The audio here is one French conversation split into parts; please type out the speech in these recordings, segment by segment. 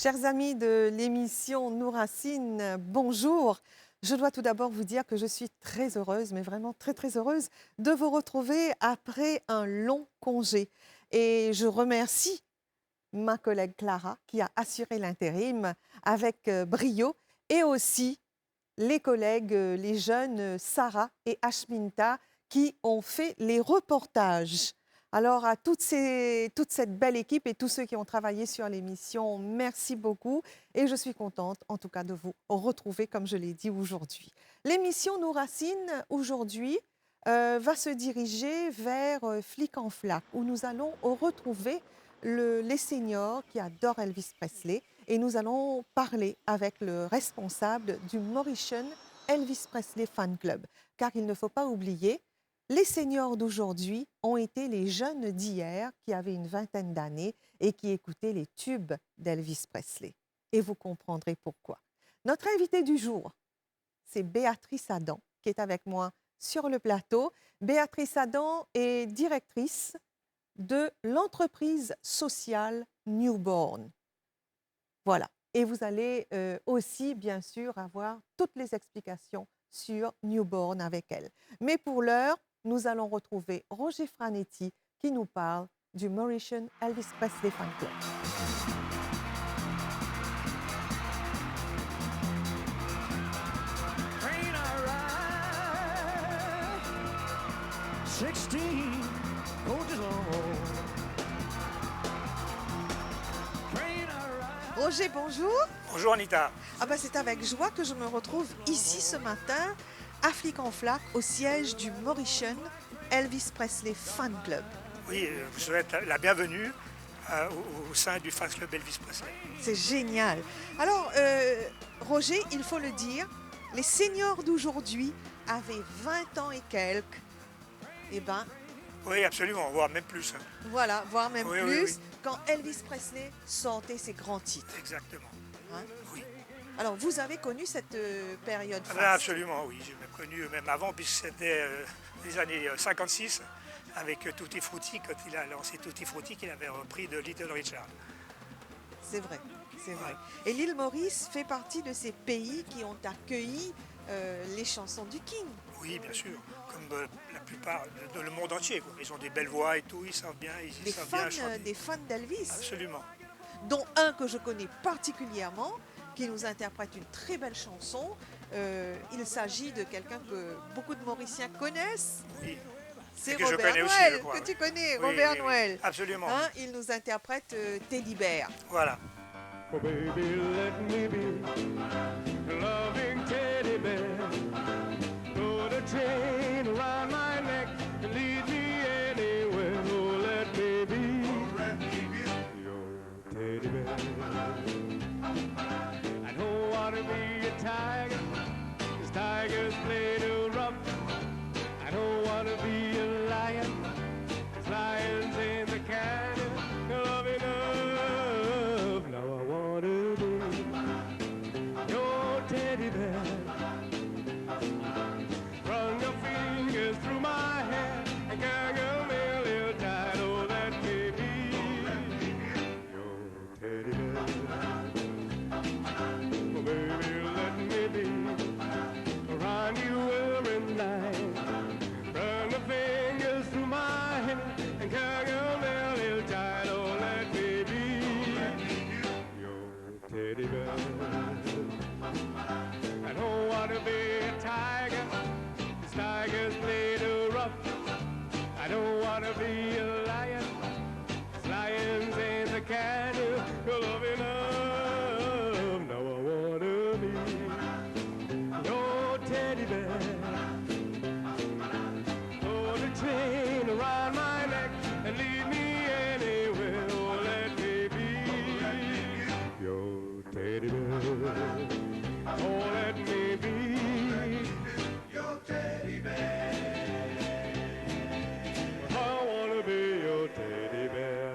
Chers amis de l'émission Nous Racine, bonjour. Je dois tout d'abord vous dire que je suis très heureuse, mais vraiment très heureuse de vous retrouver après un long congé. Et je remercie ma collègue Clara qui a assuré l'intérim avec brio et aussi les collègues, les jeunes Sarah et Ashminta qui ont fait les reportages. Alors à toute cette belle équipe et tous ceux qui ont travaillé sur l'émission, merci beaucoup et je suis contente en tout cas de vous retrouver comme je l'ai dit aujourd'hui. L'émission Nos Racines aujourd'hui va se diriger vers Flic en Flac où nous allons retrouver les seniors qui adorent Elvis Presley et nous allons parler avec le responsable du Mauritian Elvis Presley Fan Club. Car il ne faut pas oublier, les seniors d'aujourd'hui ont été les jeunes d'hier qui avaient une vingtaine d'années et qui écoutaient les tubes d'Elvis Presley. Et vous comprendrez pourquoi. Notre invitée du jour, c'est Béatrice Adam qui est avec moi sur le plateau. Béatrice Adam est directrice de l'entreprise sociale Newborn. Voilà. Et vous allez aussi, bien sûr, avoir toutes les explications sur Newborn avec elle. Mais pour l'heure, nous allons retrouver Roger Franetti qui nous parle du Mauritian Elvis Presley Fan Club. Train arrived, 16 coaches long. Train arrived. Roger, bonjour. Bonjour Anita. Ah ben, c'est avec joie que je me retrouve ici ce matin, à Flic en Flac, au siège du Mauritian Elvis Presley Fan Club. Oui, je vous souhaite la bienvenue au sein du Fan Club Elvis Presley. C'est génial. Alors, Roger, il faut le dire, les seniors d'aujourd'hui avaient 20 ans et quelques. Eh bien, Oui, absolument, voire même plus. voilà, voire même Oui, plus, oui, oui. quand Elvis Presley sortait ses grands titres. Exactement. Hein. Oui. Alors, vous avez connu cette période Ah ben, faste. absolument, oui. J'ai même connu même avant, puisque c'était les années 56, avec Tutti Frutti, quand il a lancé Tutti Frutti, qu'il avait repris de Little Richard. C'est vrai, c'est vrai. Et l'île Maurice fait partie de ces pays qui ont accueilli les chansons du King. Oui, bien sûr, comme la plupart de le monde entier, quoi. Ils ont des belles voix et tout, ils savent bien, ils savent bien chanter. Des fans d'Elvis, Absolument. dont un que je connais particulièrement, qui nous interprète une très belle chanson. Il s'agit de quelqu'un que beaucoup de Mauriciens connaissent. Oui. C'est que je Robert connais aussi, Noël, je crois, que oui. tu connais, Oui, Robert oui, oui. Noël. Absolument. Hein, il nous interprète Teddy Bear. Voilà. Oh baby, let me be a loving teddy bear. Put a chain around my neck and lead me anywhere. Oh, let me be your teddy bear. I don't want to be a tiger, 'cause tigers play too rough. I don't want to be a lion, 'cause lions ain't the kind of love enough. Now I want to be your teddy bear. Run your fingers through my hair and gargle me a little tight. Oh, let me be your teddy bear. Oh, baby, let me be around you every night. Run the fingers through my hair and gargle me a little tight. Oh, let me be your teddy bear. I don't want to be a tiger, 'cause tigers play too rough. I don't want to be a lion, 'cause lions ain't the kind of love enough. Now I want to be your teddy bear. Hold a chain around my neck and lead me anywhere. Oh, let me be your teddy bear. Oh, let me be your teddy bear. I wanna be your teddy bear.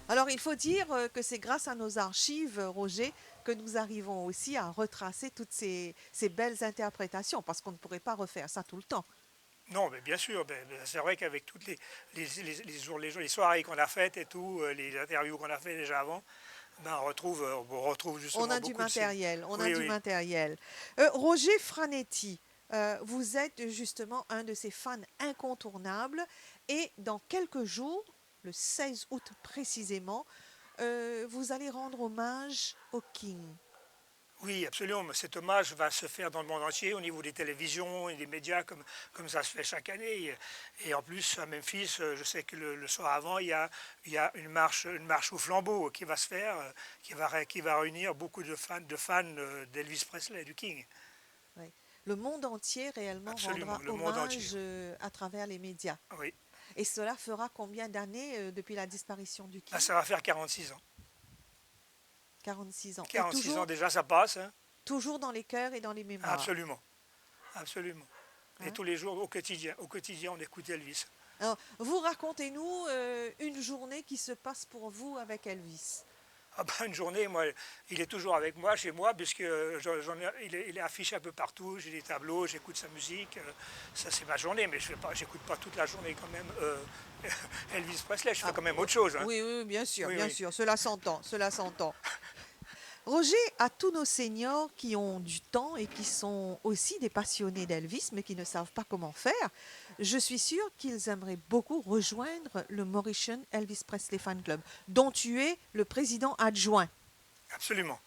Alors, il faut dire que c'est grâce à nos archives, Roger, que nous arrivons aussi à retracer toutes ces belles interprétations, parce qu'on ne pourrait pas refaire ça tout le temps. Non, mais bien sûr, c'est vrai qu'avec toutes les soirées qu'on a faites et tout, les interviews qu'on a fait déjà avant, Ben, on retrouve justement On a du beaucoup de ces... matériel, on a Oui, du oui, matériel. Roger Franetti, vous êtes justement un de ces fans incontournables et dans quelques jours, le 16 août précisément, vous allez rendre hommage au King. oui, absolument. Mais cet hommage va se faire dans le monde entier au niveau des télévisions et des médias comme ça se fait chaque année. Et en plus, à Memphis, je sais que le soir avant, il y a une marche au flambeau qui va se faire, qui va réunir beaucoup de fans d'Elvis Presley, du King. Ouais. Le monde entier réellement Absolument, rendra le monde entier. hommage à travers les médias. Oui. Et cela fera combien d'années depuis la disparition du Ah, King? ça va faire 46 ans. 46 ans. Et 46 ans déjà, ça passe, hein. toujours dans les cœurs et dans les mémoires. Absolument, absolument. Et Hein. tous les jours, au quotidien, on écoute Elvis. Alors, vous racontez-nous une journée qui se passe pour vous avec Elvis. Ah ben, une journée, moi, il est toujours avec moi, chez moi, puisque il est affiché un peu partout. J'ai des tableaux, j'écoute sa musique. Ça, c'est ma journée, mais j'écoute pas toute la journée quand même Elvis Presley. Je fais quand même autre chose, hein. Oui, oui, bien sûr, Oui, bien oui. sûr. Cela s'entend, cela s'entend. Roger, à tous nos seniors qui ont du temps et qui sont aussi des passionnés d'Elvis, mais qui ne savent pas comment faire, je suis sûre qu'ils aimeraient beaucoup rejoindre le Mauritian Elvis Presley Fan Club, dont tu es le président adjoint. Absolument.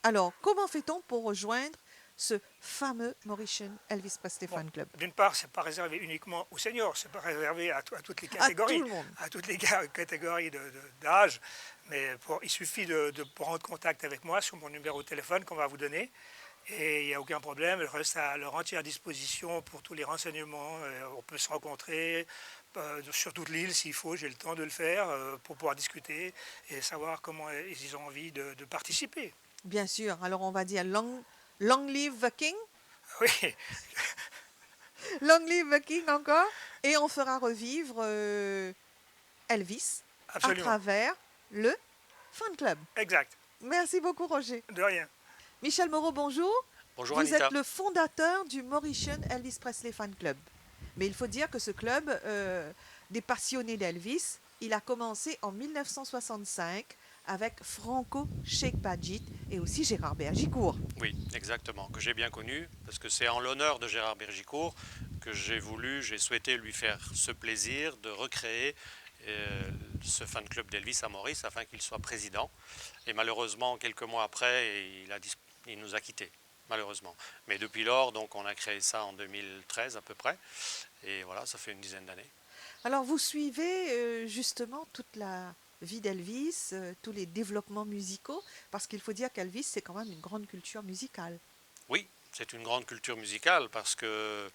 Alors, comment fait-on pour rejoindre ce fameux Mauritian Elvis Presley Bon, Fan Club? d'une part, c'est pas réservé uniquement aux seniors, c'est pas réservé à toutes les À tout catégories, le monde. à toutes les catégories d'âge. Mais il suffit de prendre contact avec moi sur mon numéro de téléphone qu'on va vous donner. Et il n'y a aucun problème, je reste à leur entière disposition pour tous les renseignements. On peut se rencontrer sur toute l'île s'il faut, j'ai le temps de le faire pour pouvoir discuter et savoir comment ils ont envie de participer. Bien sûr. Alors, on va dire long live the king. Oui, Long live the king encore. Et on fera revivre Elvis à absolument. travers le fan club. Exact. Merci beaucoup, Roger. De rien. Michel Moreau, bonjour. Bonjour Vous Anita. êtes le fondateur du Mauritian Elvis Presley Fan Club. Mais il faut dire que ce club des passionnés d'Elvis, il a commencé en 1965 avec Franco Sheikh-Badjit et aussi Gérard Bergicourt. Oui, exactement, que j'ai bien connu, parce que c'est en l'honneur de Gérard Bergicourt que j'ai souhaité lui faire ce plaisir de recréer ce fan club d'Elvis à Maurice afin qu'il soit président. Et malheureusement, quelques mois après, il nous a quittés, malheureusement. Mais depuis lors, donc, on a créé ça en 2013 à peu près, et voilà, ça fait une dizaine d'années. Alors vous suivez justement toute la vie d'Elvis, tous les développements musicaux, parce qu'il faut dire qu'Elvis, c'est quand même une grande culture musicale. Oui, c'est une grande culture musicale parce que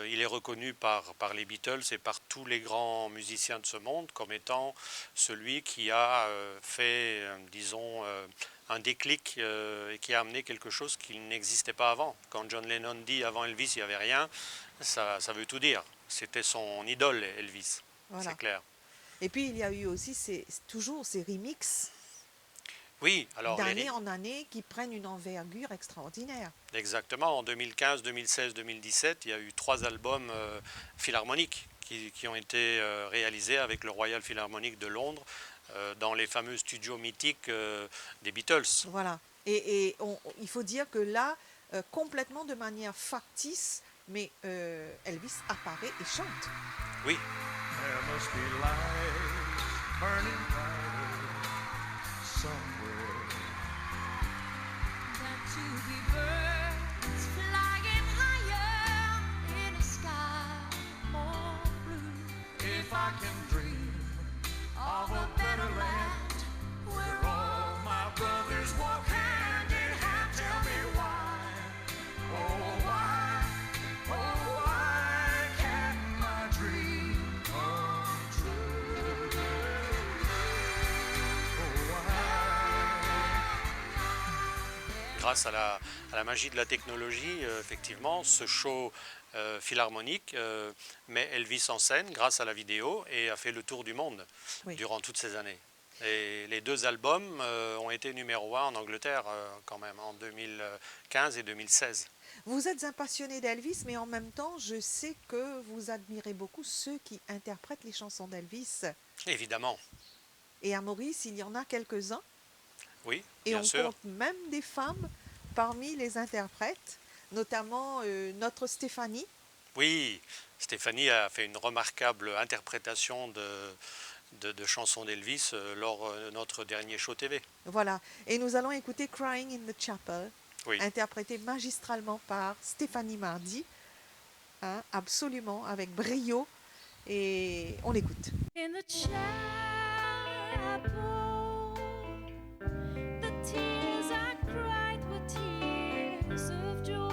il est reconnu par les Beatles et par tous les grands musiciens de ce monde comme étant celui qui a fait, disons, un déclic et qui a amené quelque chose qui n'existait pas avant. Quand John Lennon dit avant Elvis il n'y avait rien, ça veut tout dire. C'était son idole Elvis, Voilà. c'est clair. Et puis il y a eu aussi toujours ces remixes Oui, alors d'année en année qui prennent une envergure extraordinaire. exactement, en 2015, 2016, 2017, il y a eu 3 albums philharmoniques qui ont été réalisés avec le Royal Philharmonic de Londres dans les fameux studios mythiques des Beatles. Voilà. Et il faut dire que là, complètement de manière factice, mais Elvis apparaît et chante. Oui, There must be lights burning brighter somewhere. Got to be birds flying higher in a sky more blue. If I can dream Of a better land where all my brothers walk hand in hand, tell me why, oh why can't my dream come true? Oh why? grâce à la magie de la technologie, effectivement, ce show philharmonique met Elvis en scène grâce à la vidéo et a fait le tour du monde Oui. durant toutes ces années. Et les 2 albums ont été numéro 1 en Angleterre quand même en 2015 et 2016. Vous êtes un passionné d'Elvis, mais en même temps, je sais que vous admirez beaucoup ceux qui interprètent les chansons d'Elvis. Évidemment, Et à Maurice, il y en a quelques-uns. Oui, Et bien on sûr. compte même des femmes parmi les interprètes, notamment notre Stéphanie. Oui, Stéphanie a fait une remarquable interprétation de chansons d'Elvis lors de notre dernier show TV. Voilà. Et nous allons écouter Crying in the Chapel, Oui. interprété magistralement par Stéphanie Mardy, hein, absolument, avec brio. Et on écoute. In the chapel, the tears I cried were tears of joy.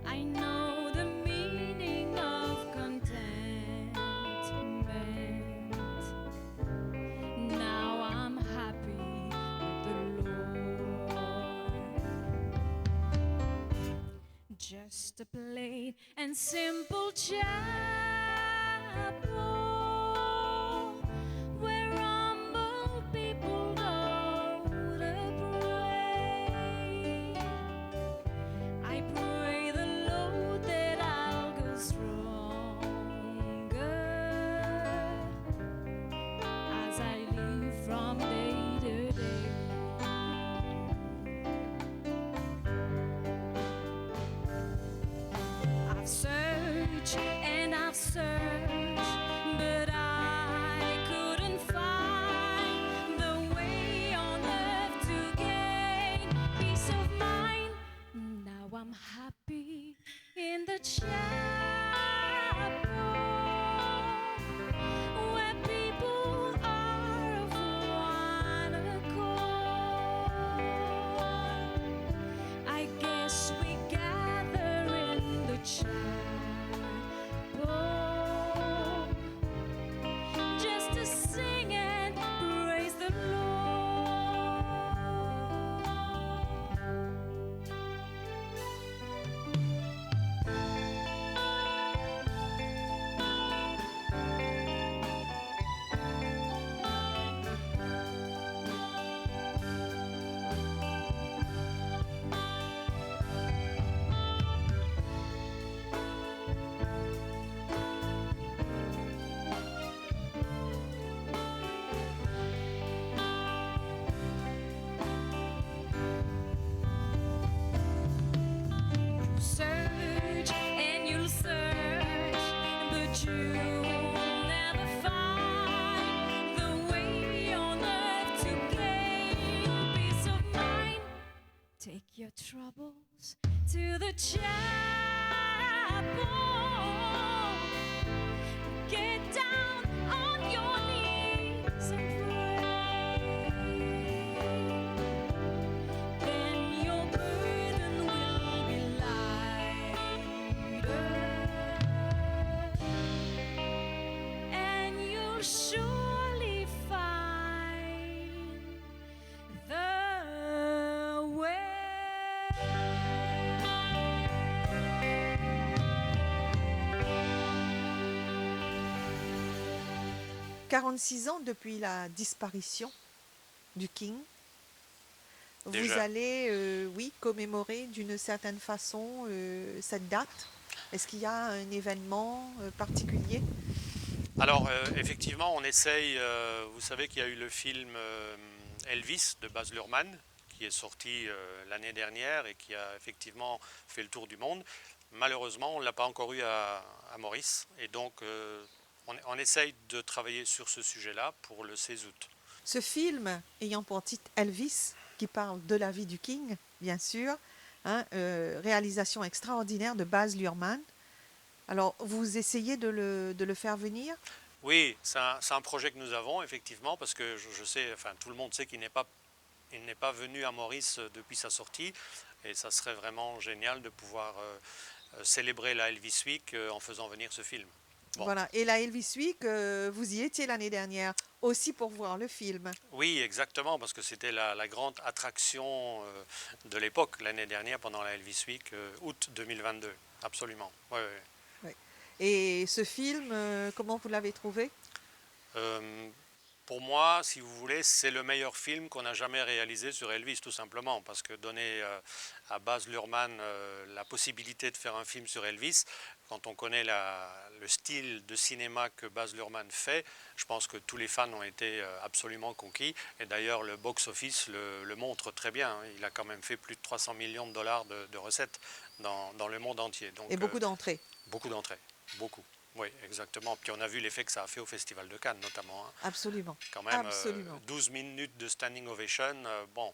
I know the meaning of contentment. Now I'm happy with the Lord. Just a plain and simple chapel where humble people go to pray. I pray the Lord that I'll go stronger as I live from day to day. I've searched and I've searched, but I couldn't find the way on earth to gain peace of mind. Now I'm happy in the chapel where people are of one accord. I guess we gather in the chapel just to sing and praise the Lord. Search and you'll search, but you'll never find the way on earth to gain peace of mind. Take your troubles to the chapel. Get down on your knees and pray. Then your burden will be lighter, and you'll surely find the way. 46 ans depuis la disparition du King. Vous Déjà. allez, oui, commémorer d'une certaine façon cette date. Est-ce qu'il y a un événement particulier? Alors, effectivement, on essaye. Vous savez qu'il y a eu le film Elvis de Baz Luhrmann qui est sorti l'année dernière et qui a effectivement fait le tour du monde. Malheureusement, on ne l'a pas encore eu à Maurice. Et donc, on essaye de travailler sur ce sujet-là pour le 16 août. Ce film ayant pour titre Elvis, qui parle de la vie du King, bien sûr, hein, réalisation extraordinaire de Baz Luhrmann. Alors, vous essayez de le faire venir? Oui, c'est un projet que nous avons, effectivement, parce que je sais, enfin, tout le monde sait qu'il n'est pas venu à Maurice depuis sa sortie. Et ça serait vraiment génial de pouvoir célébrer la Elvis Week en faisant venir ce film. Bon. Voilà. Et la Elvis Week, vous y étiez l'année dernière, aussi pour voir le film. Oui, exactement, parce que c'était la grande attraction de l'époque, l'année dernière, pendant la Elvis Week, août 2022. Absolument. Ouais, ouais. Et ce film, comment vous l'avez trouvé? Pour moi, si vous voulez, c'est le meilleur film qu'on a jamais réalisé sur Elvis, tout simplement, parce que donner à Baz Luhrmann la possibilité de faire un film sur Elvis, quand on connaît le style de cinéma que Baz Luhrmann fait, je pense que tous les fans ont été absolument conquis. Et d'ailleurs, le box-office le montre très bien. Il a quand même fait plus de 300 millions de dollars de recettes dans le monde entier. Donc, Et beaucoup d'entrées. beaucoup d'entrées, beaucoup. Oui, exactement. Puis on a vu l'effet que ça a fait au Festival de Cannes, notamment. Hein. Absolument. Quand même, Absolument. 12 minutes de standing ovation, bon,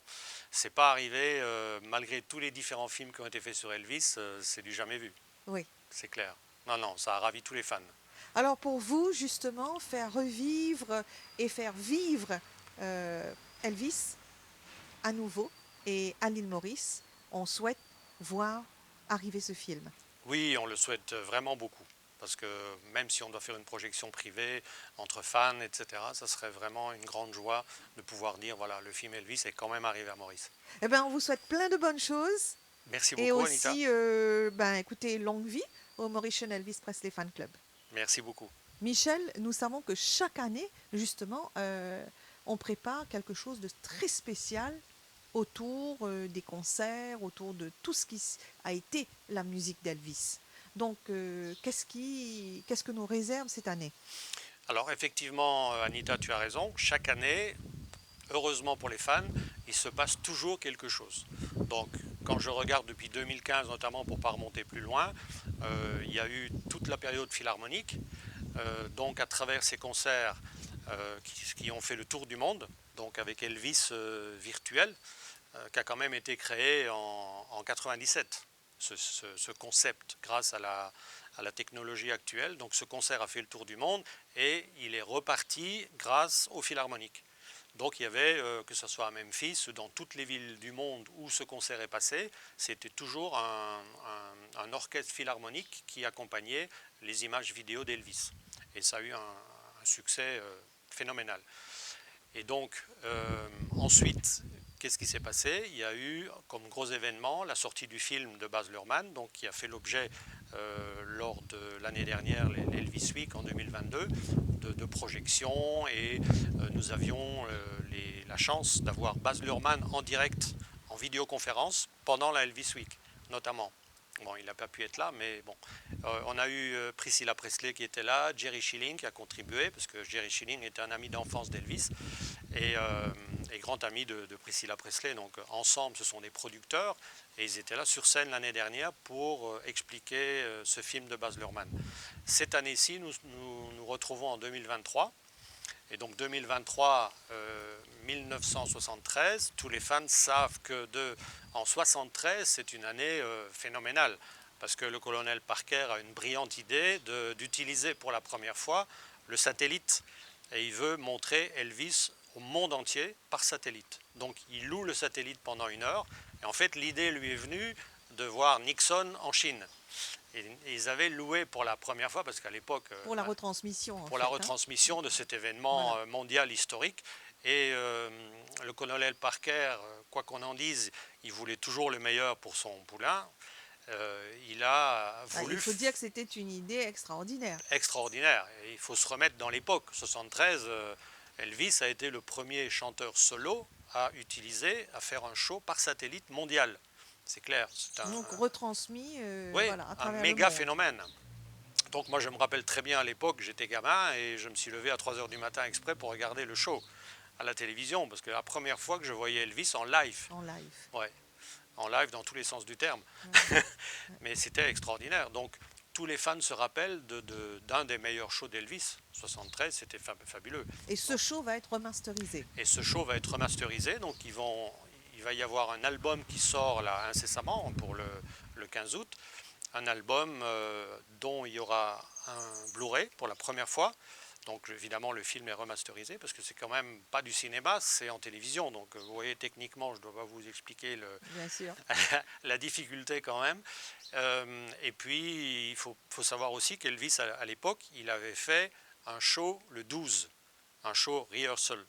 c'est pas arrivé, malgré tous les différents films qui ont été faits sur Elvis, c'est du jamais vu, Oui. c'est clair. Non, non, ça a ravi tous les fans. Alors pour vous, justement, faire revivre et faire vivre Elvis à nouveau et à l'île Maurice, on souhaite voir arriver ce film. Oui, on le souhaite vraiment beaucoup. Parce que même si on doit faire une projection privée entre fans, etc., ça serait vraiment une grande joie de pouvoir dire, voilà, le film Elvis est quand même arrivé à Maurice. Eh bien, on vous souhaite plein de bonnes choses Merci et beaucoup, Anita. aussi, écoutez, longue vie au Mauritian Elvis Presley Fan Club. Merci beaucoup. Michel, nous savons que chaque année, justement, on prépare quelque chose de très spécial autour des concerts, autour de tout ce qui a été la musique d'Elvis. Donc, qu'est-ce que nous réserve cette année? Alors effectivement, Anita, tu as raison. Chaque année, heureusement pour les fans, il se passe toujours quelque chose. Donc quand je regarde depuis 2015 notamment, pour ne pas remonter plus loin, il y a eu toute la période philharmonique. Donc à travers ces concerts qui ont fait le tour du monde, donc avec Elvis virtuel, qui a quand même été créé en 97. Ce concept grâce à la technologie actuelle. Donc ce concert a fait le tour du monde et il est reparti grâce aux philharmoniques. Donc il y avait, que ce soit à Memphis ou dans toutes les villes du monde où ce concert est passé, c'était toujours un orchestre philharmonique qui accompagnait les images vidéo d'Elvis. Et ça a eu un succès phénoménal. Et donc ensuite, qu'est-ce qui s'est passé? Il y a eu comme gros événement la sortie du film de Baz Luhrmann, donc qui a fait l'objet lors de l'année dernière, l'Elvis Week en 2022, de projections, et nous avions la chance d'avoir Baz Luhrmann en direct, en vidéoconférence, pendant la Elvis Week, notamment. Bon, il n'a pas pu être là, mais bon. On a eu Priscilla Presley qui était là, Jerry Schilling qui a contribué, parce que Jerry Schilling était un ami d'enfance d'Elvis, et grand ami de Priscilla Presley. Donc ensemble, ce sont des producteurs, et ils étaient là sur scène l'année dernière pour expliquer ce film de Baz Luhrmann. Cette année-ci, nous retrouvons en 2023. Et donc 2023, 1973, tous les fans savent que en 1973, c'est une année phénoménale, parce que le colonel Parker a une brillante idée d'utiliser pour la première fois le satellite, et il veut montrer Elvis au monde entier par satellite. Donc il loue le satellite pendant 1 heure, et en fait l'idée lui est venue de voir Nixon en Chine. Et ils avaient loué pour la première fois, parce qu'à l'époque... Pour la retransmission. Pour la retransmission de cet événement Voilà. mondial historique. Et le colonel Parker, quoi qu'on en dise, il voulait toujours le meilleur pour son poulain. Il a voulu... Il faut dire que c'était une idée extraordinaire. Extraordinaire. Et il faut se remettre dans l'époque. 73, Elvis a été le premier chanteur solo à faire un show par satellite mondial. C'est clair. C'est Donc retransmis oui, voilà, à un travers méga le monde. phénomène. Donc moi je me rappelle très bien à l'époque, j'étais gamin et je me suis levé à 3 h du matin exprès pour regarder le show à la télévision, parce que la première fois que je voyais Elvis en live. En live. Ouais, en live dans tous les sens du terme. Mais c'était extraordinaire. Donc tous les fans se rappellent d'un des meilleurs shows d'Elvis. 73, c'était fabuleux. Et ce show va être remasterisé. Et ce show va être remasterisé, donc il va y avoir un album qui sort là incessamment pour le 15 août. Un album dont il y aura un Blu-ray pour la première fois. Donc évidemment le film est remasterisé, parce que c'est quand même pas du cinéma, c'est en télévision. Donc vous voyez, techniquement, je ne dois pas vous expliquer Bien sûr. la difficulté quand même. Et puis il faut savoir aussi qu'Elvis à l'époque, il avait fait un show le 12, un show rehearsal.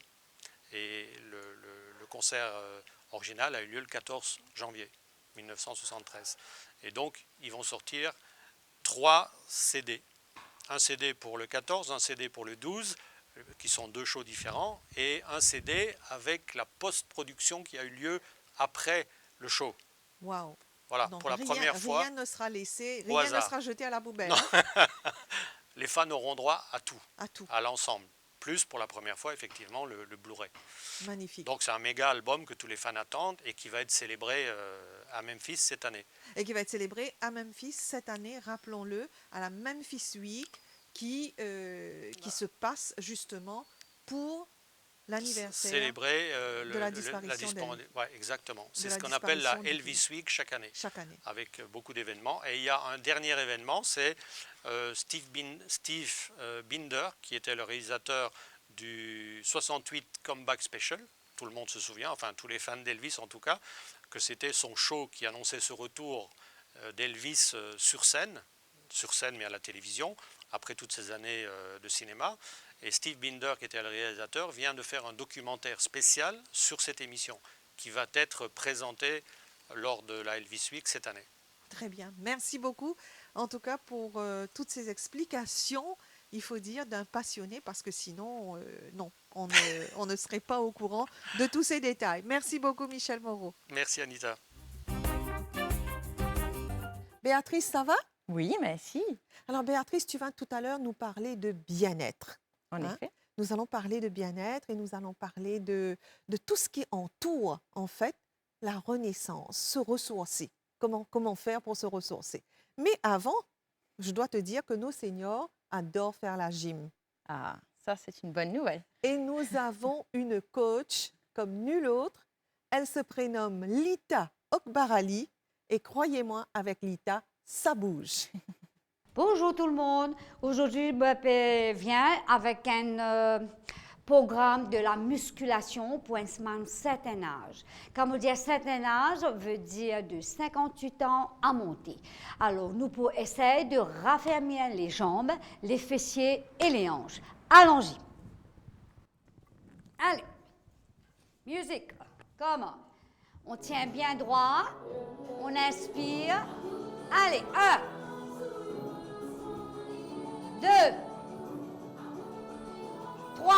Et le concert original a eu lieu le 14 janvier 1973. Et donc, ils vont sortir 3 CD. Un CD pour le 14, un CD pour le 12, qui sont 2 shows différents, et un CD avec la post-production qui a eu lieu après le show. Waouh. Voilà, Donc, pour la première fois, rien ne sera laissé, au rien ne hasard. sera jeté à la poubelle, Non. hein, Les fans auront droit à tout, à tout. à l'ensemble. Plus pour la première fois, effectivement, le Blu-ray. Magnifique. Donc c'est un méga album que tous les fans attendent et qui va être célébré à Memphis cette année. Et qui va être célébré à Memphis cette année, rappelons-le, à la Memphis Week qui se passe justement pour l'anniversaire Célébrer de la disparition d'Elvis. Ouais, exactement. C'est de ce la qu'on appelle la disparition Elvis Week chaque année, chaque année. avec beaucoup d'événements. Et il y a un dernier événement, c'est Steve Binder, qui était le réalisateur du 68 Comeback Special. Tout le monde se souvient, enfin tous les fans d'Elvis en tout cas, que c'était son show qui annonçait ce retour d'Elvis sur scène mais à la télévision, après toutes ces années de cinéma. Et Steve Binder, qui était le réalisateur, vient de faire un documentaire spécial sur cette émission, qui va être présenté lors de la Elvis Week cette année. Très bien. Merci beaucoup, en tout cas, pour toutes ces explications, il faut dire, d'un passionné, parce que sinon, non, on ne serait pas au courant de tous ces détails. Merci beaucoup, Michel Moreau. Merci Anita. Béatrice, ça va? Oui, merci, Alors, Béatrice, tu vas tout à l'heure nous parler de bien-être. en Hein? effet. Nous allons parler de bien-être et nous allons parler de tout ce qui entoure, en fait, la renaissance, se ressourcer. Comment faire pour se ressourcer. Mais avant, je dois te dire que nos seniors adorent faire la gym. Ah, ça, c'est une bonne nouvelle. Et nous avons une coach comme nulle autre. Elle se prénomme Lita Okbarali. Et croyez-moi, avec Lita, ça bouge. Bonjour tout le monde. Aujourd'hui, je viens avec un programme de la musculation pour un certain âge. Quand on dit un certain âge, veut dire de 58 ans à monter. Alors, nous pouvons essayer de raffermir les jambes, les fessiers et les hanches. Allons-y. Allez. Musique. Comment? On tient bien droit. On inspire. Allez, 1, 2, 3.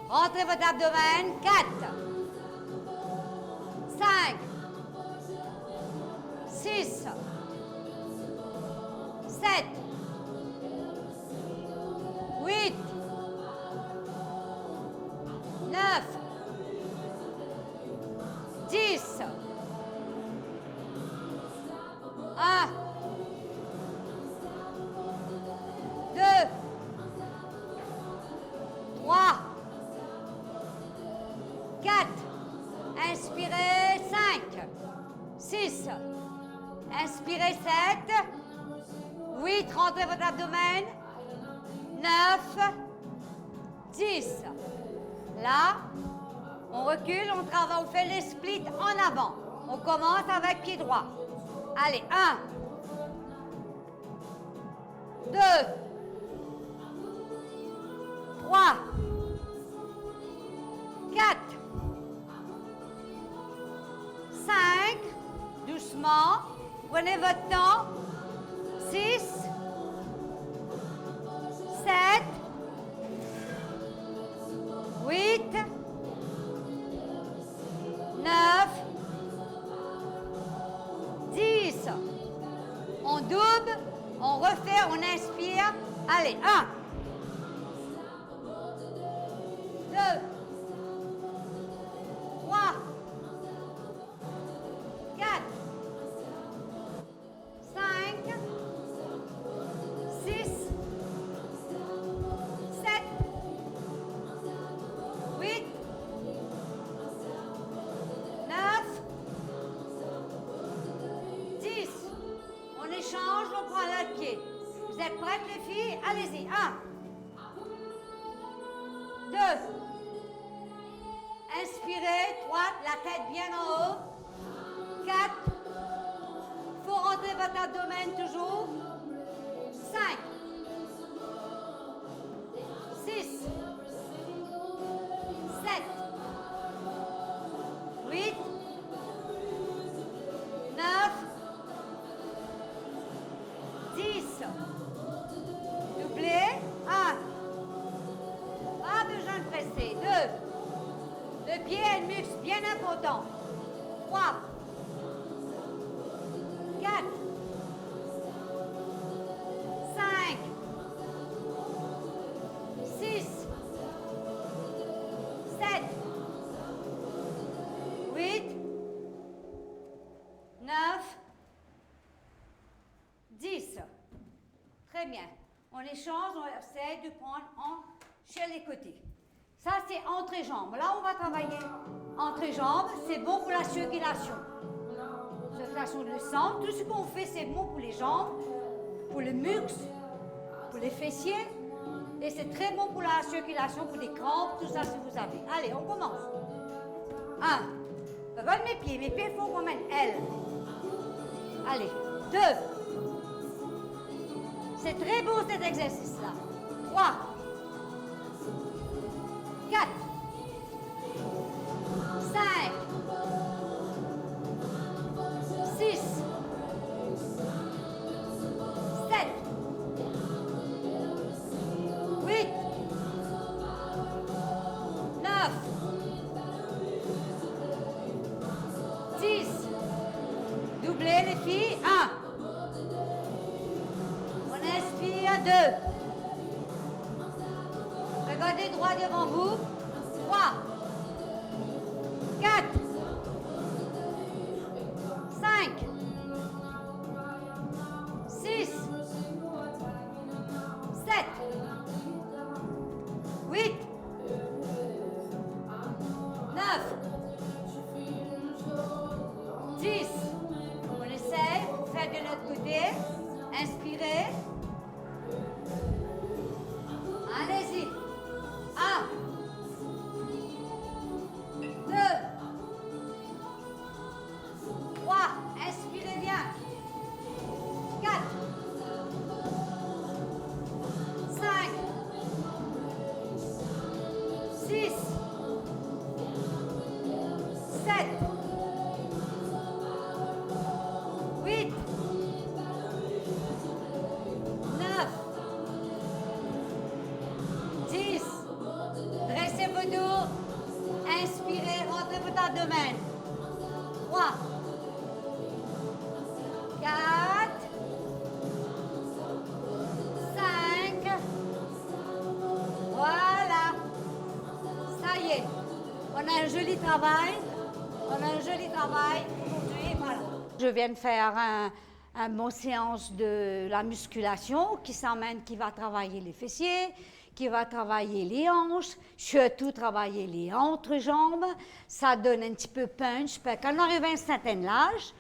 Rentrez votre abdomen. 4, 5, 6, 7, 8, 9, 10. 1, 2, 3, 4. Inspirez 5, 6. Inspirez 7, 8. Rentrez votre abdomen. 9, 10. Là, on recule, on travaille, on fait les splits en avant. On commence avec pied droit. Allez, 1, 2, 3, 4, 5, doucement, prenez votre temps, 6, 7, 8, 9, 10. On double, on refait, on inspire. Allez, 1, 2, 3, 4, 5, 6, 7, 8, 9, 10. On échange, on prend l'autre pied. Vous êtes prêtes les filles? Allez-y. 1, 2. Inspirez, droite, la tête bien en haut. 4. Faut rentrer votre abdomen toujours. 5, 6, 7, 8, 9, 10. Doublez. 1, autant. 3, 4, 5, 6, 7, 8, 9, 10. Très bien. On échange, on essaie de prendre chez les côtés. Ça, c'est entre-jambes. Là, on va travailler entre-jambes. C'est bon pour la circulation. Circulation du sang. Tout ce qu'on fait, c'est bon pour les jambes, pour le muscle, pour les fessiers. Et c'est très bon pour la circulation, pour les crampes, tout ça, si vous avez. Allez, on commence. 1. Regarde mes pieds. Mes pieds font comme un L. Allez. 2. C'est très beau cet exercice-là. 3. 4. 5. 6. 7. 8. 9. 10. Doublez les filles. 1. On inspire. 2. Regardez droit devant vous. 3. 4. 5. 6. 7. 8. 9. 10. On essaye. Faites de l'autre côté. Inspirez. Allez-y. 1. 2. 3. Inspirez bien. 4. 5. 6. 7. 8. 9. 10. Dressez vos dos. Inspirez, rentrez votre abdomen. 3. 4. 5. Voilà. Ça y est. On a un joli travail. On a un joli travail aujourd'hui. Voilà. Je viens de faire un bon séance de la musculation qui va travailler les fessiers, qui va travailler les hanches, surtout travailler les entrejambes. Ça donne un petit peu punch. Quand on arrive à un certain âge,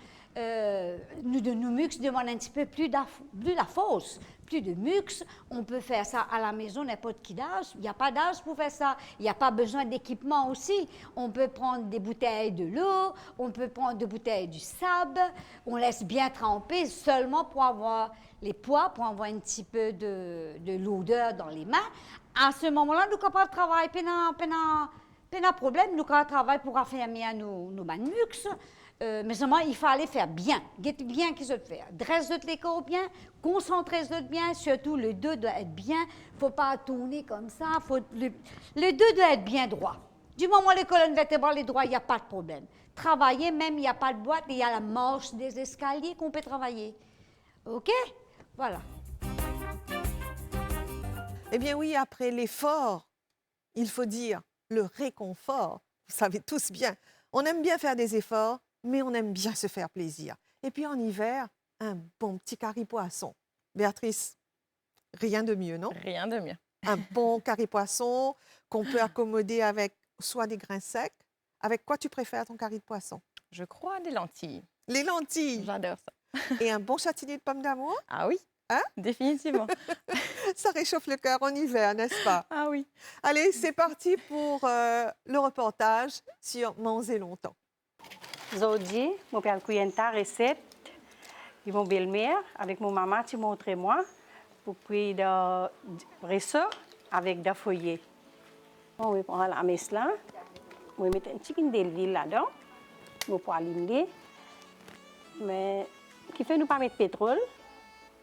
nos muscles demandent un petit peu plus la force, plus de muscles. On peut faire ça à la maison, n'importe qui d'âge. Il n'y a pas d'âge pour faire ça. Il n'y a pas besoin d'équipement aussi. On peut prendre des bouteilles de l'eau, on peut prendre des bouteilles du sable. On laisse bien tremper seulement pour avoir les poids, pour avoir un petit peu de l'odeur dans les mains. À ce moment-là, nous sommes capables de travailler, pas de problème, nous sommes capables de travailler pour affermir nos muscles. Mais seulement, il fallait faire bien. Get bien qu'ils se faire. Dresse les corps bien, concentrez-vous bien. Surtout, le dos doit être bien. Il ne faut pas tourner comme ça. Le dos doit être bien droit. Du moment où les colonnes vertébrales sont droites, il n'y a pas de problème. Travailler, même il n'y a pas de boîte, il y a la marche des escaliers qu'on peut travailler. OK? Voilà. Eh bien oui, après l'effort, il faut dire le réconfort. Vous savez tous bien, on aime bien faire des efforts, mais on aime bien se faire plaisir. Et puis en hiver, un bon petit curry poisson. Béatrice, rien de mieux, non? Rien de mieux. Un bon curry poisson qu'on peut accommoder avec soit des grains secs. Avec quoi tu préfères ton curry de poisson? Je crois des lentilles. Les lentilles J'adore ça. et un bon châtaignier de pommes d'amour. Ah oui, Hein? définitivement. Ça réchauffe le cœur en hiver, n'est-ce pas? Ah oui. Allez, c'est parti pour le reportage sur Manger longtemps. Aujourd'hui, je vais cuire une recette de mon belle-mère avec mon maman qui montre moi pour cuire des ressort avec des feuillets. On va prendre la messe là, on va mettre un petit peu d'huile là-dedans, on va allumer. Mais qui fait nous pas mettre pétrole,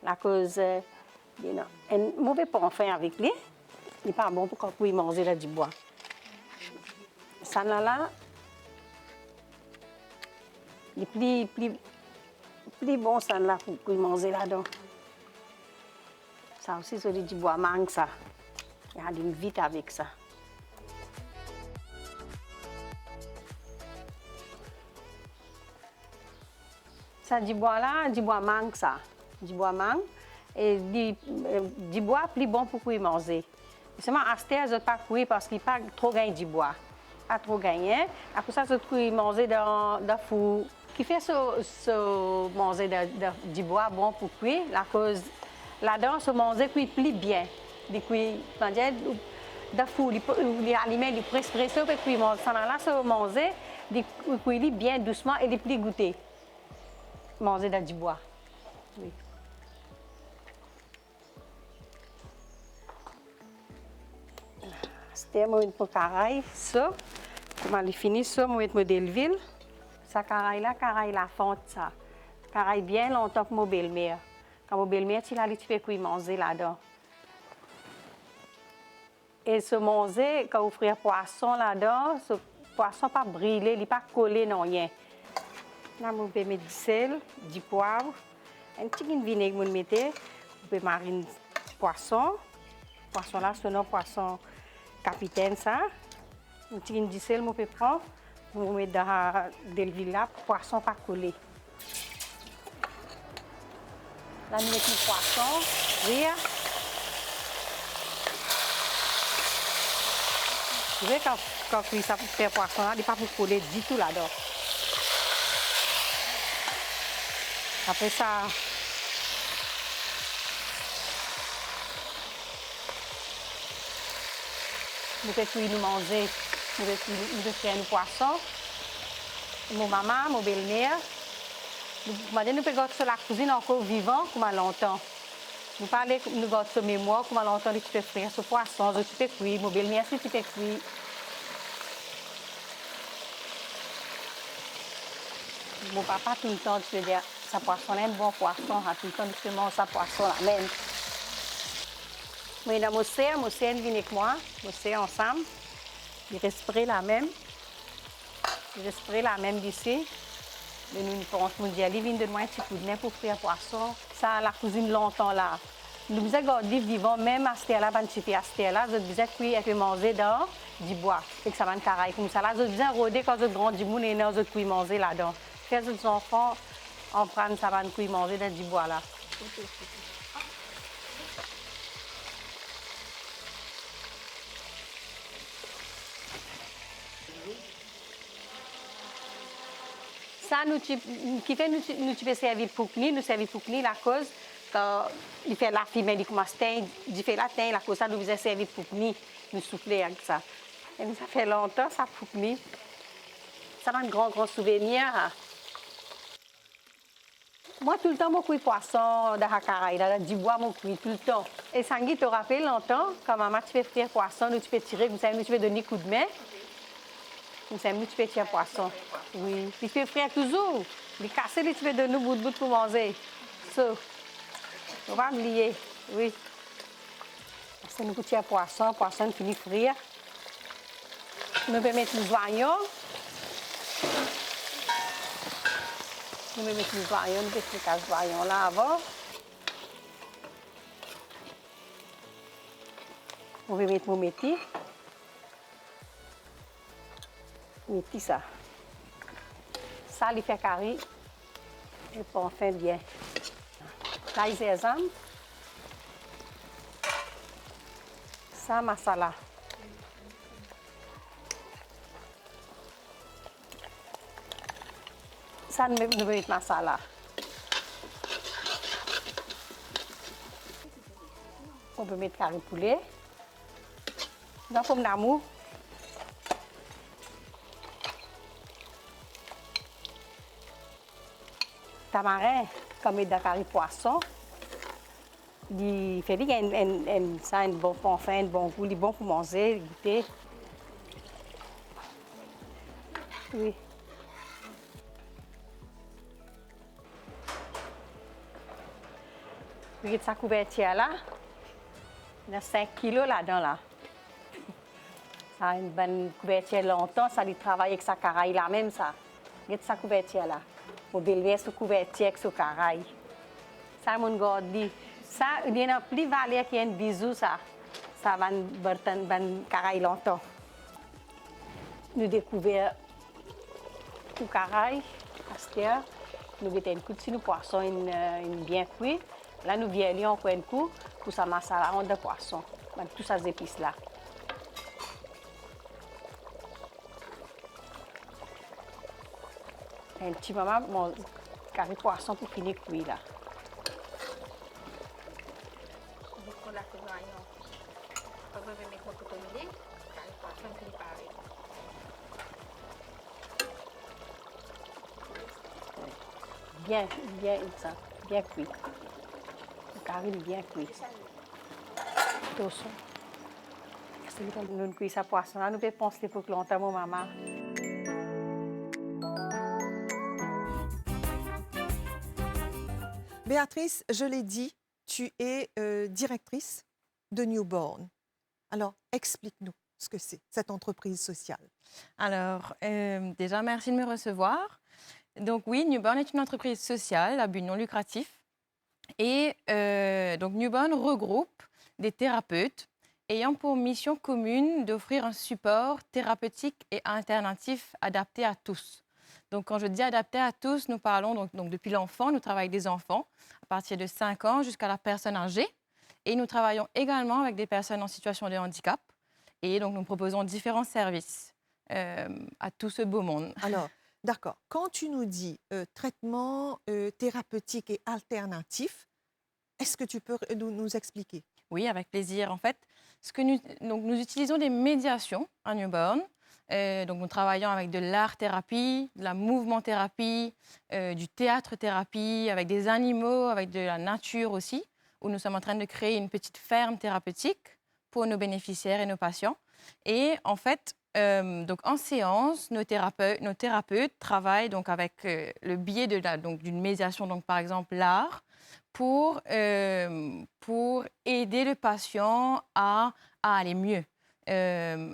la cause un mauvais parfum avec lui, il n'est pas bon pour qu'on puisse manger là du bois. Ça là, Il est plus bon ça là pour manger là-dedans. Ça aussi, c'est du bois mangue ça. Il y a une vite avec ça. Ça, du bois là, du bois mangue ça. Du bois mangue. Et du bois plus bon pour manger. Seulement, à cette heure, je ne peux pas courir parce qu'il n'y a pas trop gagné du bois. Pas trop gagné. Après ça, je peux manger dans le four. Qui fait ce manger du bois bon pour cuire, la cause là-dedans, ce manger cuit plus bien. Des cuit, dans four, les aliments, les pression, puis cuire ça là, ce manger, des cuit bien doucement et les plus goûter. Manger dans du bois. Oui. C'était moi une caraille, ça. Comment elle finit ça, moi une modèle ville. Ça caraille la fonte ça. Caraille bien longtemps pour mon belle-mère. Quand mon belle-mère, tu peux cuire manger là-dedans. Et ce manger, quand vous faites poisson là-dedans, ce poisson pas brûlé, il n'est pas collé non rien. Là, vous pouvez mettre du sel, du poivre, un petit peu de vinaigre, vous mettez. Vous pouvez mariner le poisson. Poisson là, c'est un poisson capitaine ça. Un petit peu de sel, vous pouvez prendre. Vous mettez dans le villa, poisson pas collé. Là, nous mettons le poisson, rire. Vous voyez, quand ça fait poisson là, il n'est pas pour coller du tout là-dedans. Après ça, nous pouvons nous manger, nous pouvons faire le poisson. Mon maman, mon belle-mère, nous pouvons garder sur la cuisine encore vivant comme longtemps. Nous parlons, nous gardons sur mémoire comme longtemps tu peux faire ce poisson, tu peux cuire, mon belle-mère si tu peux cuire. Mon papa tout le temps, tu peux dire, ça poisson est un bon poisson, tout le temps tu peux manger ça poisson là même. Moi, dans mon serre vient avec moi, mon serre ensemble, il respire la même. Il respire la même d'ici. Mais nous pensons, nous disons, il vient de moi un petit coup de main pour faire poisson. Ça, la cuisine longtemps là. Nous avons gardé vivant, même à cette là, à cette là, nous avons cuire et puis manger dans du bois. Et que ça va être carré comme ça. Là, nous avons rodé quand nous avons du monde et nous avons cuire manger là-dedans. Faire les enfants, on prend ça va cuire manger dans du bois là. Ça, qui fait nous tu peux servir pour nous servir pour nous la cause quand il fait la fille il commence il fait la teint la cause ça nous faisait servir pour nous souffler avec ça. Et ça fait longtemps ça pour nous. Ça m'a un grand souvenir. Moi tout le temps je cuis poisson dans la caraïbe dans du bois je cuis tout le temps. Et ça me te rappelle longtemps quand maman tu peux faire poisson nous tu peux tirer comme ça nous tu peux donner coup de main. Comme ça, nous, tu peux tirer poisson. Oui. Puis, tu peux frire toujours. Les casser, tu peux donner bout de bout pour manger. Ça. On va oublier. Oui. Parce que nous, tirer poisson, poisson finit de frire. Nous pouvons mettre les oignons. Nous pouvons mettre les oignons. Nous pouvons mettre les oignons là avant. On va mettre mon métier. Mettez ça. Ça, il fait carré. Et puis, on fait bien. Là, il sésame. Ça, masala. Ça, nous mettons masala. On peut mettre carré poulet. Dans la pomme d'amour. Tamarin, comme il y a des poissons, il fait un bon pain, un bon goût, il est bon pour manger, goûter. Oui. Regarde sa couverture là. Il y a 5 kilos là-dedans. Là. Ça a une bonne couverture longtemps, ça lui travaille avec sa caraïbe là même ça. Regarde sa couverture là. Mon belle-mère se couverture avec ce caraï. Ça, mon garde. Ça, il y a plus valeur qu'un bisou, ça. Ça va un caraï longtemps. Nous découvrons le caraï, Pasteur. Nous mettons un coup de poisson bien cuit. Là, nous violons encore un coup pour ça masala de poisson. Tout ça épices là. Un petit moment, mon carré poisson pour finir cuit là. Bien ça, bien cuit. Le carré est bien cuit. Tout ça. Nous cuisons ça poisson là, nous pouvons penser pour que longtemps mon maman. Béatrice, je l'ai dit, tu es directrice de Newborn. Alors, explique-nous ce que c'est, cette entreprise sociale. Alors, déjà, merci de me recevoir. Donc oui, Newborn est une entreprise sociale à but non lucratif. Et donc Newborn regroupe des thérapeutes ayant pour mission commune d'offrir un support thérapeutique et alternatif adapté à tous. Donc quand je dis adapté à tous, nous parlons donc depuis l'enfant, nous travaillons avec des enfants à partir de 5 ans jusqu'à la personne âgée. Et nous travaillons également avec des personnes en situation de handicap. Et donc nous proposons différents services à tout ce beau monde. Alors, d'accord, quand tu nous dis traitement thérapeutique et alternatif, est-ce que tu peux nous expliquer? Oui, avec plaisir. En fait, nous utilisons des médiations à Newborn. Donc, nous travaillons avec de l'art-thérapie, de la mouvement-thérapie, du théâtre-thérapie, avec des animaux, avec de la nature aussi, où nous sommes en train de créer une petite ferme thérapeutique pour nos bénéficiaires et nos patients. Et en fait, donc en séance, nos thérapeutes travaillent donc avec le biais d'une médiation, donc par exemple l'art, pour aider le patient à aller mieux.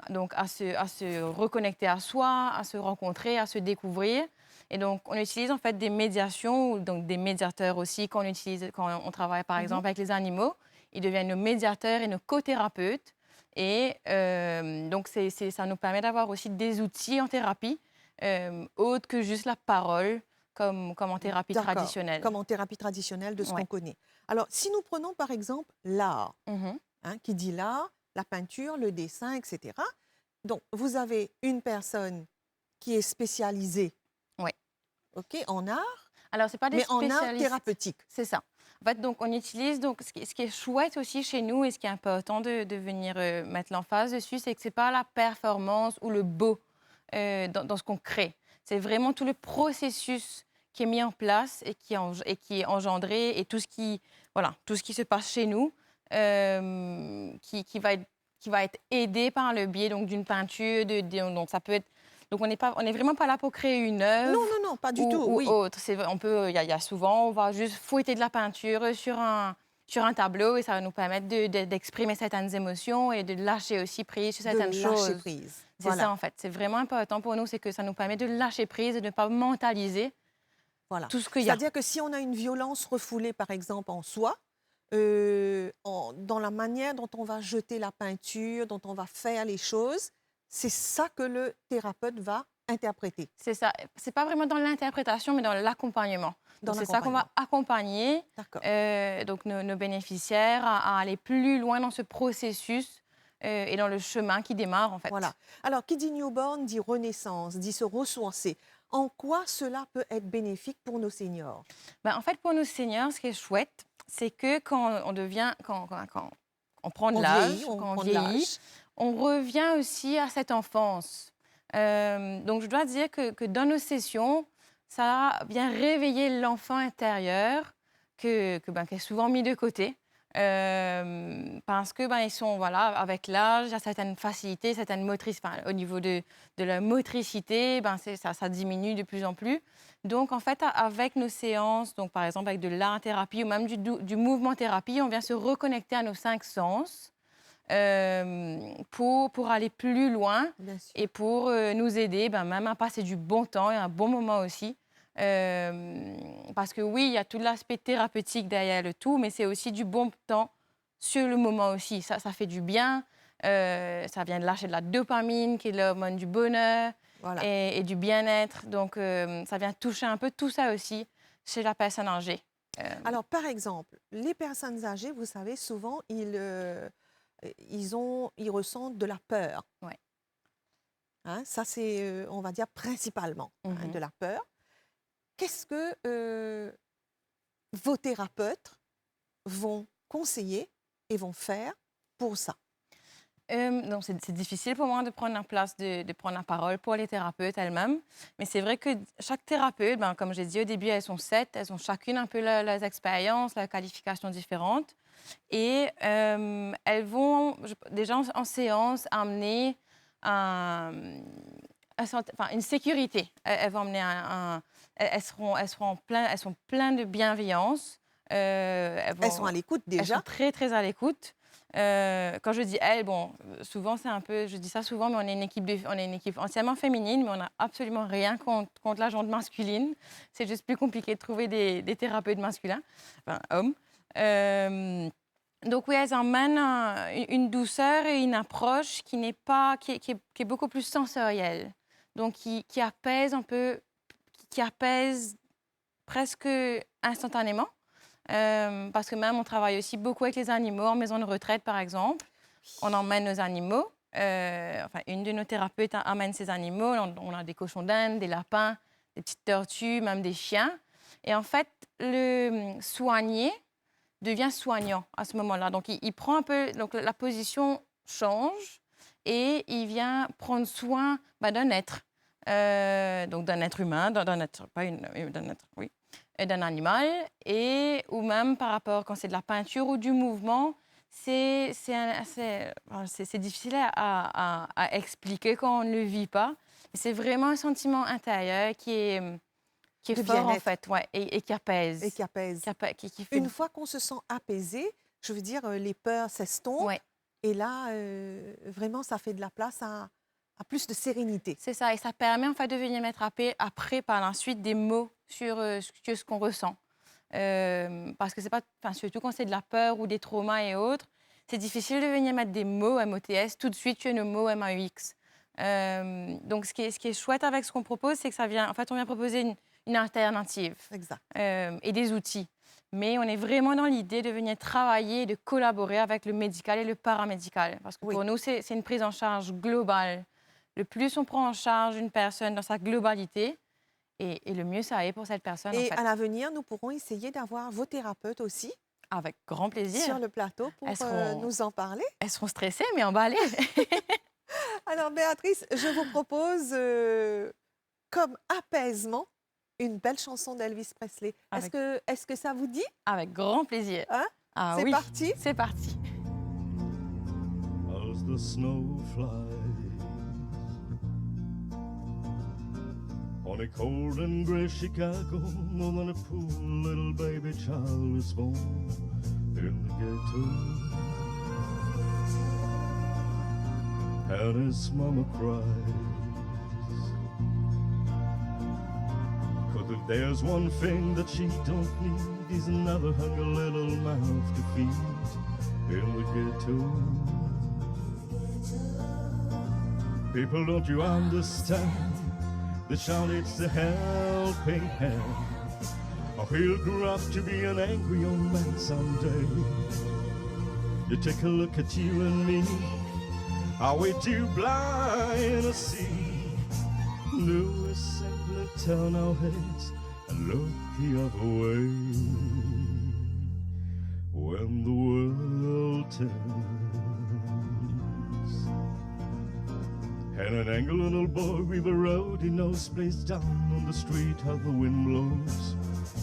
Donc à se reconnecter à soi, à se rencontrer, à se découvrir. Et donc, on utilise en fait des médiations, donc des médiateurs aussi, quand on travaille par exemple avec les animaux. Ils deviennent nos médiateurs et nos co-thérapeutes. Et donc, ça nous permet d'avoir aussi des outils en thérapie, autres que juste la parole, comme en thérapie traditionnelle. Comme en thérapie traditionnelle de ce Ouais. qu'on connaît. Alors, si nous prenons par exemple l'art, Mhm. qui dit l'art, la peinture, le dessin, etc. Donc, vous avez une personne qui est spécialisée Ouais. en art, Alors, c'est pas des mais en art spécialistes. thérapeutique. C'est ça. En fait, donc, on utilise, donc, ce qui est chouette aussi chez nous et ce qui est important de venir mettre l'emphase dessus, c'est que ce n'est pas la performance ou le beau dans ce qu'on crée. C'est vraiment tout le processus qui est mis en place et qui est engendré et tout ce qui se passe chez nous qui va être aidé par le biais donc, d'une peinture. Donc, ça peut être... Donc, on n'est vraiment pas là pour créer une œuvre. Non, pas du tout. Ou Oui. autre. Il y a souvent, on va juste fouetter de la peinture sur un tableau et ça va nous permettre d'exprimer certaines émotions et de lâcher aussi prise sur certaines de choses. lâcher prise. C'est ça en fait. C'est vraiment important pour nous, c'est que ça nous permet de lâcher prise et de ne pas mentaliser Voilà. tout ce qu'il y a. C'est-à-dire que si on a une violence refoulée, par exemple, en soi, dans la manière dont on va jeter la peinture, dont on va faire les choses, c'est ça que le thérapeute va interpréter. C'est ça. C'est pas vraiment dans l'interprétation, mais dans l'accompagnement. Dans C'est ça qu'on va accompagner D'accord. donc nos bénéficiaires à aller plus loin dans ce processus et dans le chemin qui démarre en fait. Voilà. Alors, qui dit newborn dit renaissance, dit se ressourcer. En quoi cela peut être bénéfique pour nos seniors? Ben, en fait, pour nos seniors, ce qui est chouette, c'est que quand on prend de l'âge, quand on prend de vieillit, l'âge. on revient aussi à cette enfance. Donc, je dois dire que dans nos sessions, ça vient réveiller l'enfant intérieur qui est souvent mis de côté. Parce que ils sont avec l'âge, il y a certaines facilités, certaines au niveau de la motricité, ça diminue de plus en plus. Donc en fait avec nos séances, donc par exemple avec de l'art thérapie ou même du mouvement thérapie, on vient se reconnecter à nos 5 sens pour aller plus loin Bien sûr. et pour nous aider même à passer du bon temps et un bon moment aussi Parce que oui, il y a tout l'aspect thérapeutique derrière le tout, mais c'est aussi du bon temps sur le moment aussi. Ça fait du bien. Ça vient de lâcher de la dopamine, qui est l'hormone du bonheur Voilà. et du bien-être. Donc, ça vient toucher un peu tout ça aussi chez la personne âgée. Alors, par exemple, les personnes âgées, vous savez, souvent, ils ressentent de la peur. Ouais. Hein, ça, c'est, on va dire, principalement hein, Mhm. de la peur. Qu'est-ce que vos thérapeutes vont conseiller et vont faire pour ça? Non, c'est difficile pour moi de prendre la place, de prendre la parole pour les thérapeutes elles-mêmes. Mais c'est vrai que chaque thérapeute, ben, comme j'ai dit au début, elles sont 7, elles ont chacune un peu leurs expériences, leurs qualifications différentes. Et elles vont, déjà en séance, amener une sécurité. Elles vont amener elles sont pleines de bienveillance. Elles sont à l'écoute Elles déjà. sont très, très à l'écoute. Quand je dis elles, bon, souvent c'est un peu, je dis ça souvent, mais on est une équipe entièrement féminine, mais on n'a absolument rien contre la gente masculine. C'est juste plus compliqué de trouver des thérapeutes masculins, enfin hommes. Donc oui, elles emmènent une douceur et une approche qui est beaucoup plus sensorielle, donc qui apaise un peu, qui apaise presque instantanément. Parce que même on travaille aussi beaucoup avec les animaux en maison de retraite, par exemple. On emmène nos animaux. Enfin, une de nos thérapeutes amène ses animaux. On a des cochons d'Inde, des lapins, des petites tortues, même des chiens. Et en fait, le soigné devient soignant à ce moment-là. Donc, il prend un peu... Donc, la position change et il vient prendre soin d'un être. Donc, d'un être humain, d'un être... Pas d'un être, oui. D'un animal, ou même par rapport, quand c'est de la peinture ou du mouvement, c'est difficile à expliquer quand on ne le vit pas. C'est vraiment un sentiment intérieur qui est De fort, en bien-être. fait, ouais, et qui apaise. Et qui apaise. Qui fait... Une fois qu'on se sent apaisé, je veux dire, les peurs s'estompent. Ouais. Et là, vraiment, ça fait de la place à plus de sérénité. C'est ça, et ça permet en fait de venir mettre après par la suite des mots sur ce qu'on ressent. Parce que c'est pas, surtout quand c'est de la peur ou des traumas et autres, c'est difficile de venir mettre des mots MOTS tout de suite sur nos mots MAUX. Donc ce qui est chouette avec ce qu'on propose, c'est que ça vient, en fait, on vient proposer une alternative. Exact. Et des outils. Mais on est vraiment dans l'idée de venir travailler, de collaborer avec le médical et le paramédical. Parce que pour nous, c'est une prise en charge globale. Le plus on prend en charge une personne dans sa globalité, et le mieux ça est pour cette personne. Et en fait. à l'avenir, nous pourrons essayer d'avoir vos thérapeutes aussi Avec grand plaisir. sur le plateau pour nous en parler. Elles seront stressées, mais emballées. Alors, Béatrice, je vous propose comme apaisement une belle chanson d'Elvis Presley. Est-ce que ça vous dit? Avec grand plaisir. Hein? Ah, C'est oui. parti? C'est parti. As the snow flies on a cold and gray Chicago, more than a poor little baby child was born in the ghetto. And his mama cries, 'cause if there's one thing that she don't need, is another hungry little mouth to feed in the ghetto. People, don't you understand? The child needs a helping hand, or he'll grow up to be an angry young man someday. You take a look at you and me, are we too blind to see? No, we simply turn our heads and look the other way. When the world turns and an angry little boy with a road he knows plays down on the street how the wind blows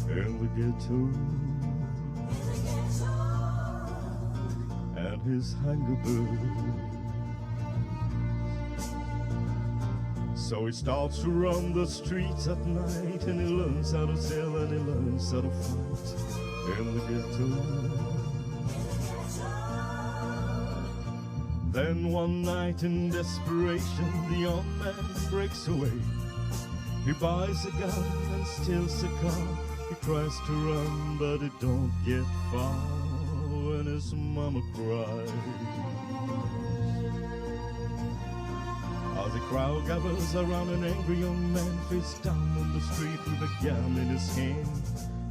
in the ghetto. And his hunger burns. So he starts to run the streets at night, and he learns how to sell and he learns how to fight in the ghetto. Then one night in desperation, the young man breaks away. He buys a gun and steals a car. He tries to run, but it don't get far when his mama cries. As the crowd gathers around an angry young man face down on the street with a gun in his hand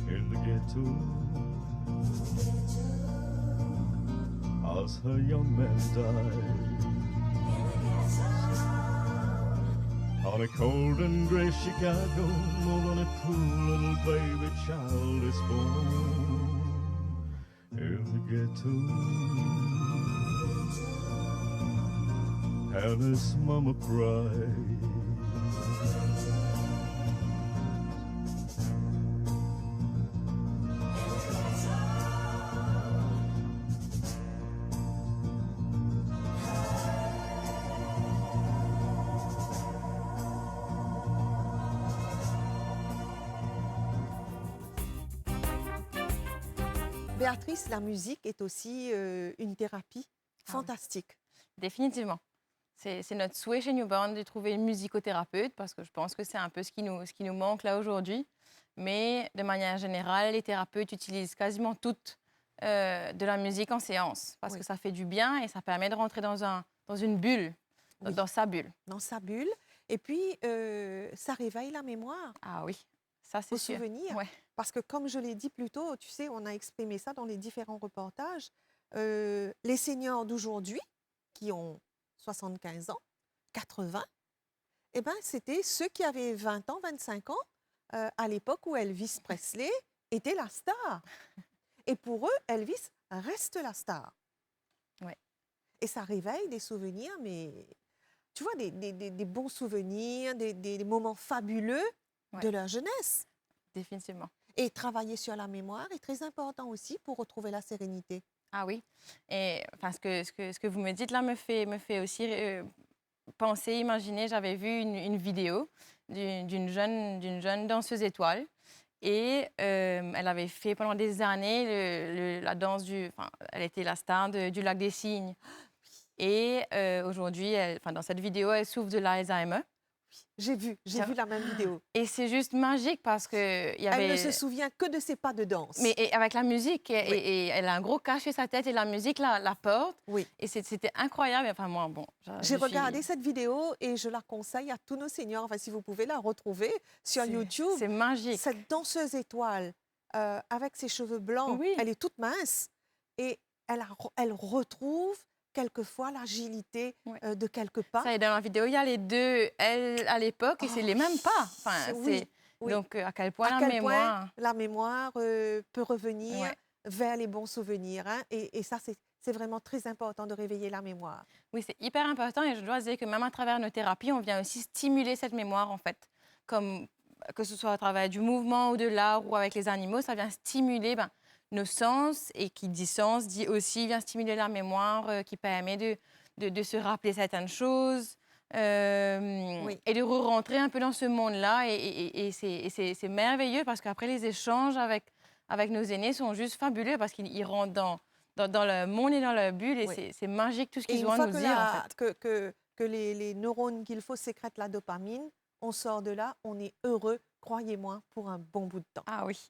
in the ghetto. As her young man died. On a cold and gray Chicago, more than a poor little baby child is born in the ghetto. And his mama cried. Béatrice, la musique est aussi une thérapie fantastique. Définitivement. C'est notre souhait chez Newborn de trouver une musicothérapeute parce que je pense que c'est un peu ce qui nous manque là aujourd'hui. Mais de manière générale, les thérapeutes utilisent quasiment toutes de la musique en séance parce Oui. que ça fait du bien et ça permet de rentrer dans une bulle, Oui. dans sa bulle. Dans sa bulle. Et puis, ça réveille la mémoire, Ah oui, ça c'est au sûr. souvenir. Ouais. Parce que comme je l'ai dit plus tôt, tu sais, on a exprimé ça dans les différents reportages. Les seniors d'aujourd'hui, qui ont 75 ans, 80, eh ben, c'était ceux qui avaient 20 ans, 25 ans, à l'époque où Elvis Presley était la star. Et pour eux, Elvis reste la star. Ouais. Et ça réveille des souvenirs, mais tu vois, des bons souvenirs, des moments fabuleux Ouais. de leur jeunesse. Définitivement. Et travailler sur la mémoire est très important aussi pour retrouver la sérénité. Ah oui. Et enfin, ce que vous me dites là me fait aussi penser, imaginer, j'avais vu une vidéo d'une jeune danseuse étoile. Et elle avait fait pendant des années la danse elle était la star du Lac des Cygnes. Et aujourd'hui, dans cette vidéo, elle souffre de l'Alzheimer. J'ai vu la même vidéo. Et c'est juste magique parce que il y avait... Elle ne se souvient que de ses pas de danse. Mais avec la musique, Oui. et elle a un gros cachet sa tête et la musique la porte. Oui. Et c'était incroyable. Enfin, moi, bon, J'ai regardé cette vidéo et je la conseille à tous nos seniors. Enfin, si vous pouvez la retrouver sur YouTube. C'est magique. Cette danseuse étoile avec ses cheveux blancs, Oui. elle est toute mince et elle retrouve quelquefois l'agilité Ouais. de quelques pas. Ça, et dans la vidéo, il y a les deux, elle à l'époque, et c'est les mêmes pas. Enfin, Oui, oui. Donc, à quel point À la quel point mémoire... la mémoire peut revenir Ouais. vers les bons souvenirs. Hein. Et ça, c'est vraiment très important de réveiller la mémoire. Oui, c'est hyper important et je dois dire que même à travers nos thérapies, on vient aussi stimuler cette mémoire, en fait. Comme que ce soit à travers du mouvement ou de l'art ou avec les animaux, ça vient stimuler nos sens. Et qui dit sens dit aussi vient stimuler la mémoire qui permet de se rappeler certaines choses Oui. et de re-rentrer un peu dans ce monde-là. Et c'est merveilleux parce qu'après, les échanges avec nos aînés sont juste fabuleux parce qu'ils rentrent dans le monde et dans leur bulle et Oui. c'est magique tout ce Et qu'ils une ont à fois nous que, dire, en fait. que les neurones qu'il faut sécrètent la dopamine, on sort de là, on est heureux, croyez-moi, pour un bon bout de temps. Ah oui.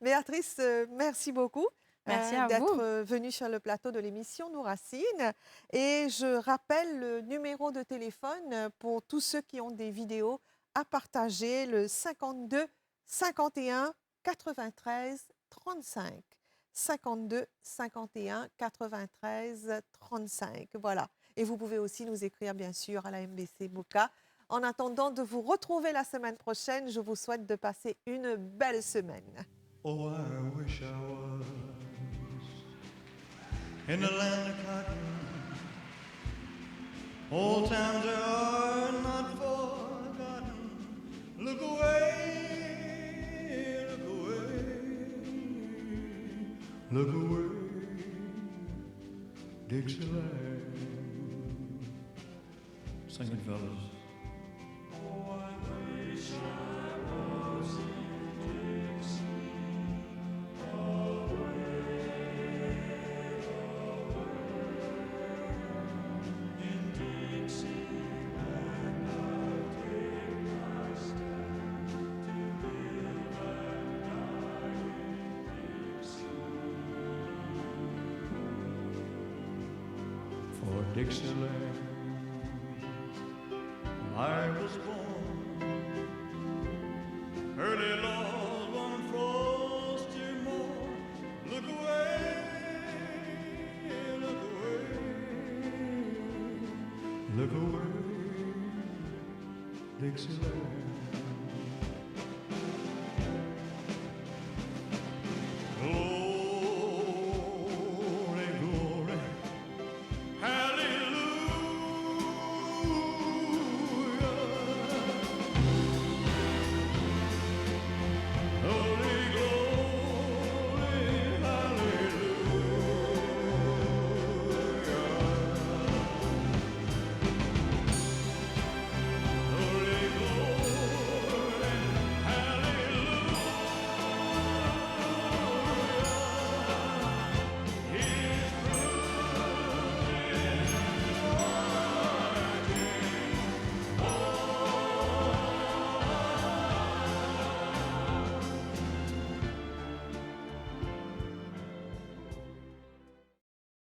Béatrice, merci beaucoup. Merci à vous. D'être venue sur le plateau de l'émission Nos Racines. Et je rappelle le numéro de téléphone pour tous ceux qui ont des vidéos à partager, le 52 51 93 35. 52 51 93 35. Voilà. Et vous pouvez aussi nous écrire, bien sûr, à la MBC Boca. En attendant de vous retrouver la semaine prochaine, je vous souhaite de passer une belle semaine. Oh, I wish I was in the land of cotton. Old times they are not forgotten. Look away, look away, look away, Dixieland. Sing it, fellas. Dixieland. I was born early Lord one frosty morn. Look away, look away, look away, Dixieland.